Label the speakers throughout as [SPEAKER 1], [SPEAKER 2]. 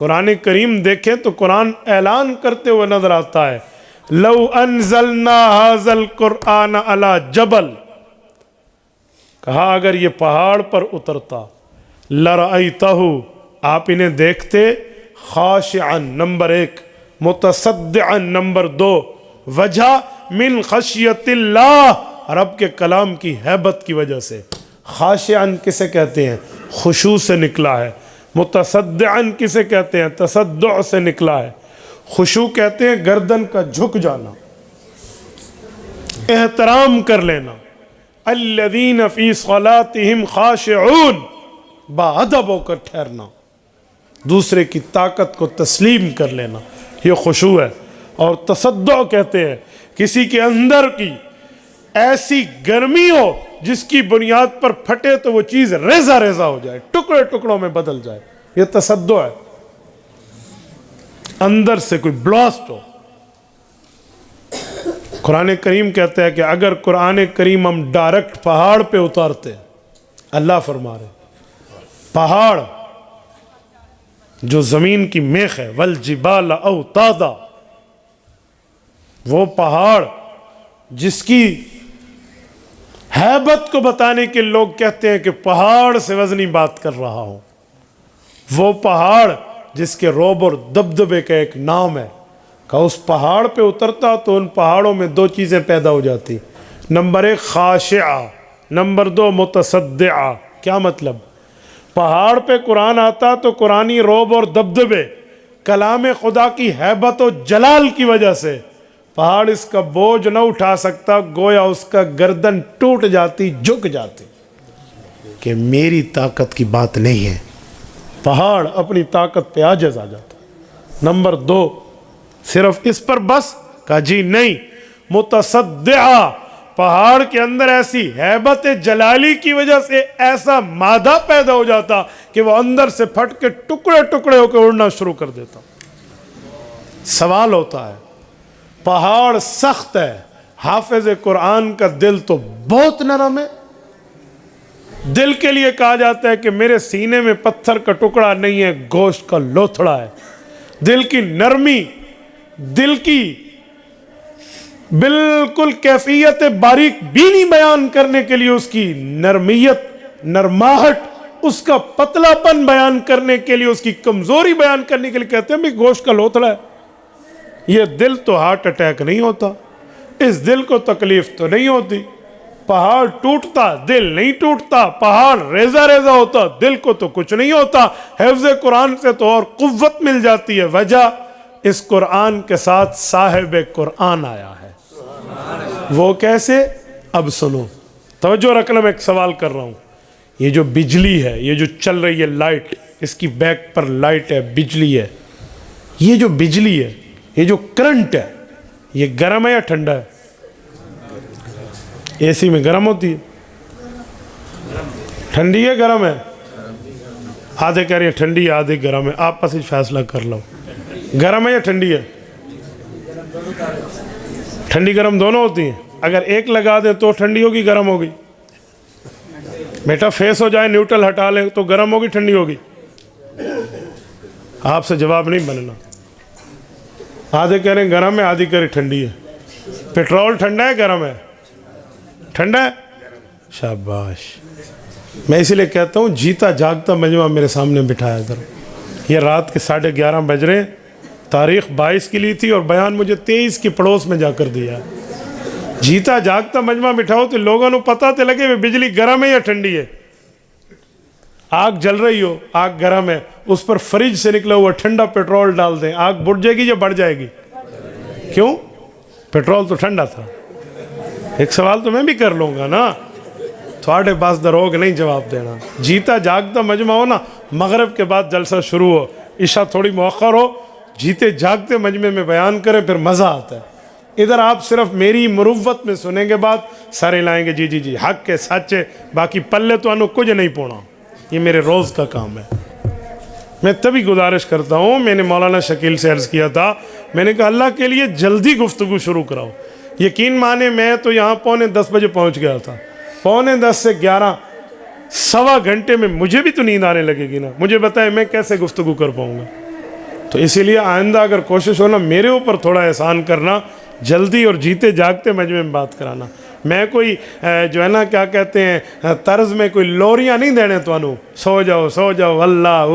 [SPEAKER 1] قرآن کریم دیکھیں تو قرآن اعلان کرتے ہوئے نظر آتا ہے، لو انزلنا ھذا القرآن علی جبل، کہا اگر یہ پہاڑ پر اترتا، لرأیتہ، آپ انہیں دیکھتے، خاشعا نمبر 1، متصدعا نمبر 2، وجہ من خشیت اللہ، رب کے کلام کی ہیبت کی وجہ سے۔ خاشعا کسے کہتے ہیں؟ خشوع سے نکلا ہے۔ متصدعا کسے کہتے ہیں؟ تصدع سے نکلا ہے۔ خشوع کہتے ہیں گردن کا جھک جانا، احترام کر لینا۔ الذین فی صلاتہم خاشعون، باادب ہو کر ٹھہرنا، دوسرے کی طاقت کو تسلیم کر لینا، یہ خشوع ہے۔ اور تصدع کہتے ہیں کسی کے اندر کی ایسی گرمی ہو جس کی بنیاد پر پھٹے تو وہ چیز ریزہ ریزہ ہو جائے، ٹکڑے ٹکڑوں میں بدل جائے، یہ تصدع ہے۔ اندر سے کوئی بلاسٹ ہو۔ قرآن کریم کہتا ہے کہ اگر قرآن کریم ہم ڈائریکٹ پہاڑ پہ اتارتے، اللہ فرما رہے پہاڑ جو زمین کی میخ ہے، والجبال اوتادا، وہ پہاڑ جس کی ہیبت کو بتانے کے لوگ کہتے ہیں کہ پہاڑ سے وزنی بات کر رہا ہوں، وہ پہاڑ جس کے رعب اور دبدبے کا ایک نام ہے، کہ اس پہاڑ پہ اترتا تو ان پہاڑوں میں 2 چیزیں پیدا ہو جاتی، نمبر 1 خاشعہ، نمبر 2 متصدعہ۔ کیا مطلب؟ پہاڑ پہ قرآن آتا تو قرآنی رعب اور دبدبے، کلام خدا کی ہیبت و جلال کی وجہ سے پہاڑ اس کا بوجھ نہ اٹھا سکتا، گویا اس کا گردن ٹوٹ جاتی، جھک جاتی کہ میری طاقت کی بات نہیں ہے۔ پہاڑ اپنی طاقت پہ عاجز آ جاتا۔ نمبر 2 صرف اس پر بس، کہا جی نہیں، متصدعہ، پہاڑ کے اندر ایسی ہیبت جلالی کی وجہ سے ایسا مادہ پیدا ہو جاتا کہ وہ اندر سے پھٹ کے ٹکڑے ٹکڑے ہو کے اڑنا شروع کر دیتا۔ سوال ہوتا ہے، پہاڑ سخت ہے، حافظ قرآن کا دل تو بہت نرم ہے۔ دل کے لیے کہا جاتا ہے کہ میرے سینے میں پتھر کا ٹکڑا نہیں ہے، گوشت کا لوتھڑا ہے۔ دل کی نرمی، دل کی بالکل کیفیت باریک بینی بیان کرنے کے لیے، اس کی نرمیت، نرماہٹ، اس کا پتلا پن بیان کرنے کے لیے، اس کی کمزوری بیان کرنے کے لیے کہتے ہیں بھی گوشت کا لوتھڑا ہے۔ یہ دل تو ہارٹ اٹیک نہیں ہوتا، اس دل کو تکلیف تو نہیں ہوتی۔ پہاڑ ٹوٹتا، دل نہیں ٹوٹتا، پہاڑ ریزہ ریزہ ہوتا، دل کو تو کچھ نہیں ہوتا۔ حفظ قرآن سے تو اور قوت مل جاتی ہے۔ وجہ اس قرآن کے ساتھ صاحب قرآن آیا ہے۔ وہ کیسے؟ اب سنو، توجہ رکھنا، میں ایک سوال کر رہا ہوں۔ یہ جو بجلی ہے، یہ جو چل رہی ہے لائٹ، اس کی بیک پر لائٹ ہے، بجلی ہے، یہ جو بجلی ہے، یہ جو کرنٹ ہے، یہ گرم ہے یا ٹھنڈا ہے؟ اے سی میں گرم ہوتی ہے، ٹھنڈی ہے گرم ہے؟ آدھے کہہ رہے ہیں ٹھنڈی ہے، آدھے گرم ہے، آپ پس فیصلہ کر لو، گرم ہے یا ٹھنڈی ہے؟ ٹھنڈی گرم دونوں ہوتی ہیں۔ اگر ایک لگا دیں تو ٹھنڈی ہوگی گرم ہوگی؟ بیٹا فیس ہو جائے، نیوٹرل ہٹا لیں تو گرم ہوگی ٹھنڈی ہوگی؟ آپ سے جواب نہیں بننا۔ آدھے کہہ رہے ہیں گرم ہے، آدھی کہہ رہے ٹھنڈی ہے۔ پیٹرول ٹھنڈا ہے گرم ہے؟ ٹھنڈا ہے؟ شاباش۔ میں اسی لیے کہتا ہوں جیتا جاگتا مجمع میرے سامنے بٹھایا کرو۔ یہ رات کے 11:30 بج رہے ہیں، تاریخ 22 کی لی تھی اور بیان مجھے 23 کی پڑوس میں جا کر دیا۔ جیتا جاگتا مجمع بٹھاؤ تو لوگوں کو پتہ تے لگے بجلی گرم ہے یا ٹھنڈی ہے۔ آگ جل رہی ہو، آگ گرم ہے، اس پر فریج سے نکلا ہوا ٹھنڈا پیٹرول ڈال دیں، آگ بڑھ جائے گی یا بڑھ جائے گی؟ کیوں؟ پیٹرول تو ٹھنڈا تھا۔ ایک سوال تو میں بھی کر لوں گا نا، تھوڑے پاس دروگ نہیں جواب دینا۔ جیتا جاگتا مجمع ہو نا، مغرب کے بعد جلسہ شروع ہو، عشاء تھوڑی مؤخر ہو، جیتے جاگتے مجمع میں بیان کریں، پھر مزہ آتا ہے۔ ادھر آپ صرف میری مروت میں سنیں گے بات، سارے لائیں گے جی جی جی حق کے سچے، باقی پلے تو انہوں کچھ نہیں پونا۔ یہ میرے روز کا کام ہے۔ میں تبھی گزارش کرتا ہوں، میں نے مولانا شکیل سے عرض کیا تھا، میں نے کہا اللہ کے لیے جلدی گفتگو شروع کراؤ۔ یقین مانے میں تو یہاں 9:45 بجے پہنچ گیا تھا، 9:45 سے 11 سوا گھنٹے میں مجھے بھی تو نیند آنے لگے گی نا۔ مجھے بتائیں میں کیسے گفتگو کر پاؤں گا؟ تو اسی لیے آئندہ اگر کوشش ہو نا میرے اوپر تھوڑا احسان کرنا، جلدی اور جیتے جاگتے مجمع میں بات کرانا. میں کوئی جو ہے نا کیا کہتے ہیں طرز میں کوئی لوریاں نہیں دینے تو انو سو جاؤ اللہ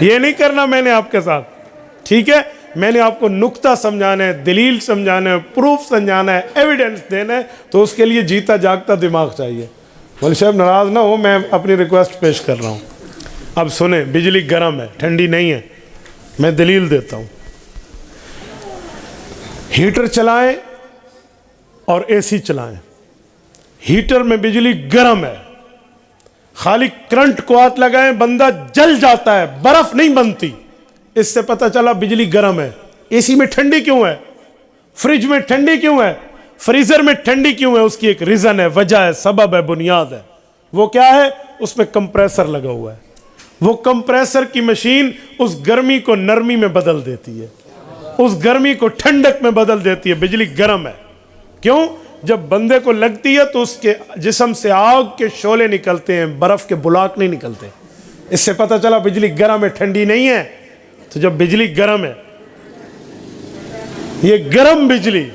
[SPEAKER 1] یہ نہیں کرنا میں نے آپ کے ساتھ. ٹھیک ہے، میں نے آپ کو نقطہ سمجھانا ہے، دلیل سمجھانا ہے، پروف سمجھانا ہے، ایویڈنس دینا ہے، تو اس کے لیے جیتا جاگتا دماغ چاہیے. مولوی صاحب ناراض نہ ہو، میں اپنی ریکویسٹ پیش کر رہا ہوں. اب سنیں، بجلی گرم ہے، ٹھنڈی نہیں ہے. میں دلیل دیتا ہوں. ہیٹر چلائیں اور اے سی چلائیں. ہیٹر میں بجلی گرم ہے، خالی کرنٹ کو ہاتھ لگائیں بندہ جل جاتا ہے، برف نہیں بنتی. اس سے پتہ چلا بجلی گرم ہے. اے سی میں ٹھنڈی کیوں ہے؟ فریج میں ٹھنڈی کیوں ہے؟ فریزر میں ٹھنڈی کیوں ہے؟ اس کی ایک ریزن ہے، وجہ ہے، سبب ہے، بنیاد ہے. وہ کیا ہے؟ اس میں کمپریسر لگا ہوا ہے. وہ کمپریسر کی مشین اس گرمی کو نرمی میں بدل دیتی ہے، اس گرمی کو ٹھنڈک میں بدل دیتی ہے. بجلی گرم ہے. کیوں؟ جب بندے کو لگتی ہے تو اس کے جسم سے آگ کے شعلے نکلتے ہیں، برف کے بلاک نہیں نکلتے. اس سے پتہ چلا بجلی گرم ہے، ٹھنڈی نہیں ہے. تو جب بجلی گرم ہے، یہ گرم بجلی،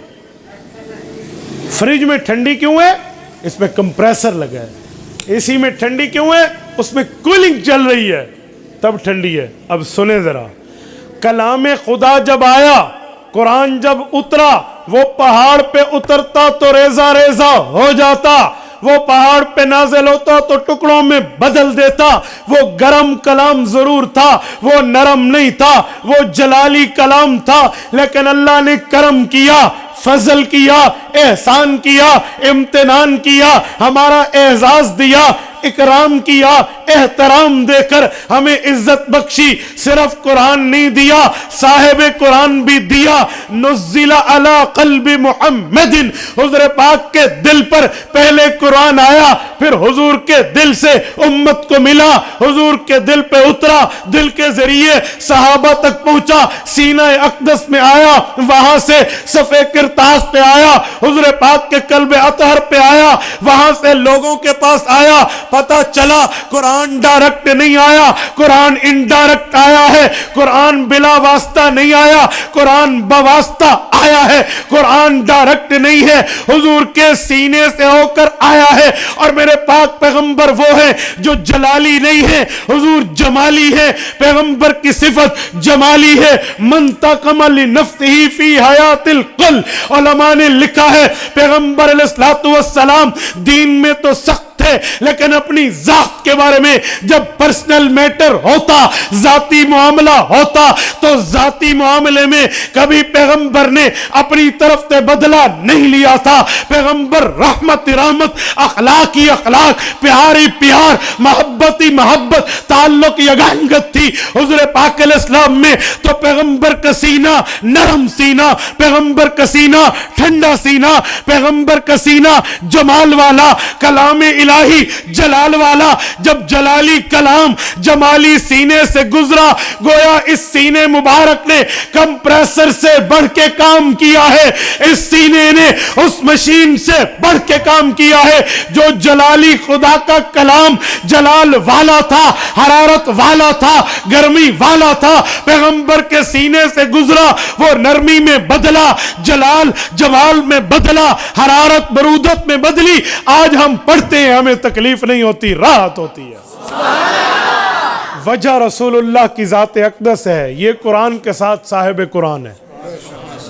[SPEAKER 1] فریج میں ٹھنڈی کیوں ہے؟ اس میں کمپریسر لگا ہے. اے سی میں ٹھنڈی کیوں ہے؟ اس میں کولنگ چل رہی ہے، تب ٹھنڈی ہے. اب سنیں ذرا، کلام خدا جب آیا، قرآن جب اترا، وہ پہاڑ پہ اترتا تو ریزہ ریزہ ہو جاتا، وہ پہاڑ پہ نازل ہوتا تو ٹکڑوں میں بدل دیتا. وہ گرم کلام ضرور تھا، وہ نرم نہیں تھا، وہ جلالی کلام تھا، لیکن اللہ نے کرم کیا، فضل کیا، احسان کیا، امتنان کیا، ہمارا اعزاز دیا، اکرام کیا، احترام دے کر ہمیں عزت بخشی. صرف قرآن نہیں دیا، صاحب قرآن بھی دیا. نزل علی قلب محمد، حضور پاک کے دل پر پہلے قرآن آیا، پھر حضور کے دل سے امت کو ملا، حضور کے دل پہ اترا، دل کے ذریعے صحابہ تک پہنچا، سینہ اقدس میں آیا، وہاں سے صفحہ کرتاس پہ آیا، حضور پاک کے قلب اطہر پہ آیا، وہاں سے لوگوں کے پاس آیا. پتہ چلا قرآن ڈائریکٹ نہیں آیا، قرآن انڈائریکٹ آیا ہے. قرآن بلا واسطہ نہیں آیا، قرآن بواسطہ آیا ہے. قرآن ڈائریکٹ نہیں ہے، حضور کے سینے سے ہو کر آیا ہے. اور میرے پاک پیغمبر وہ ہیں جو جلالی نہیں ہے، حضور جمالی ہے. پیغمبر کی صفت جمالی ہے. من تقم لنفسہ فی حیات القل، علماء نے لکھا ہے پیغمبر علیہ السلام دین میں تو سخت تھے، لیکن اپنی ذات کے بارے میں جب پرسنل میٹر ہوتا، ذاتی معاملہ ہوتا، تو ذاتی معاملے میں کبھی پیغمبر نے اپنی طرف سے بدلہ نہیں لیا تھا. پیغمبر رحمت اخلاق ہی اخلاق، پیاری پیار، محبت ہی محبت، تعلق یگانگت تھی حضور پاک علیہ السلام میں. تو پیغمبر کا سینہ نرم سینہ، پیغمبر کا سینہ ٹھنڈا سینہ، پیغمبر کا سینہ جمال والا، کلام الہی جلال والا. جب جلالی کلام جمالی سینے سے گزرا، گویا اس سینے مبارک نے کمپریسر سے بڑھ کے کام کیا ہے. اس سینے نے اس مشین سے بڑھ کے کام کیا ہے. جو جلالی خدا کا کلام جلال والا تھا، حرارت والا تھا، گرمی والا تھا، پیغمبر کے سینے سے گزرا، وہ نرمی میں بدلا، جلال جمال میں بدلا، حرارت برودت میں بدلی. آج ہم پڑھتے ہیں، ہمیں تکلیف نہیں ہوتی، راحت ہوتی ہے. وجہ رسول اللہ کی ذات اقدس ہے. یہ قرآن کے ساتھ صاحب قرآن ہے.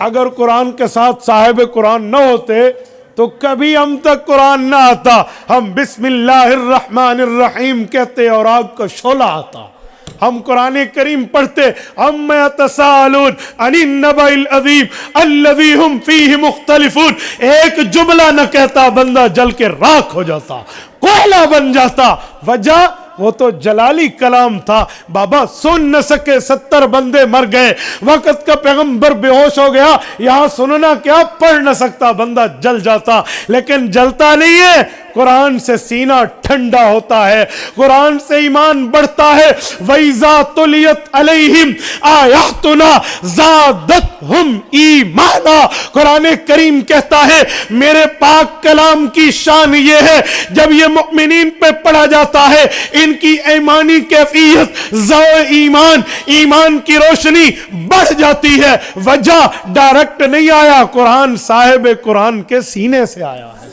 [SPEAKER 1] اگر قرآن کے ساتھ صاحب قرآن نہ ہوتے تو کبھی ہم تک قرآن نہ آتا. ہم بسم اللہ الرحمن الرحیم کہتے اور آگ کا شعلہ آتا. ہم قرآن کریم پڑھتے، اَمَّ يَتَسَاءَلُونَ عَنِ النَّبَإِ الْعَظِيمِ الَّذِي هُمْ فِيهِ مُخْتَلِفُونَ. ایک جملہ نہ کہتا، بندہ جل کے راکھ ہو جاتا، کوئلہ بن جاتا. وجہ وہ تو جلالی کلام تھا. بابا سن نہ سکے، 70 بندے مر گئے، وقت کا پیغمبر بے ہوش ہو گیا، یہاں سننا کیا، پڑھ نہ سکتا، بندہ جل جاتا. لیکن جلتا نہیں ہے، قرآن سے سینہ ٹھنڈا ہوتا ہے, قرآن سے ایمان بڑھتا ہے. وَإِذَا تُلِيَتْ عَلَيْهِمْ آيَاتُنَا زَادَتْهُمْ ایمانا. قرآن کریم کہتا ہے میرے پاک کلام کی شان یہ ہے جب یہ مؤمنین پہ پڑھا جاتا ہے ان کی ایمانی کیفیت ذو ایمان, ایمان کی روشنی بڑھ جاتی ہے. وجہ ڈائریکٹ نہیں آیا, قرآن صاحب قرآن کے سینے سے آیا ہے.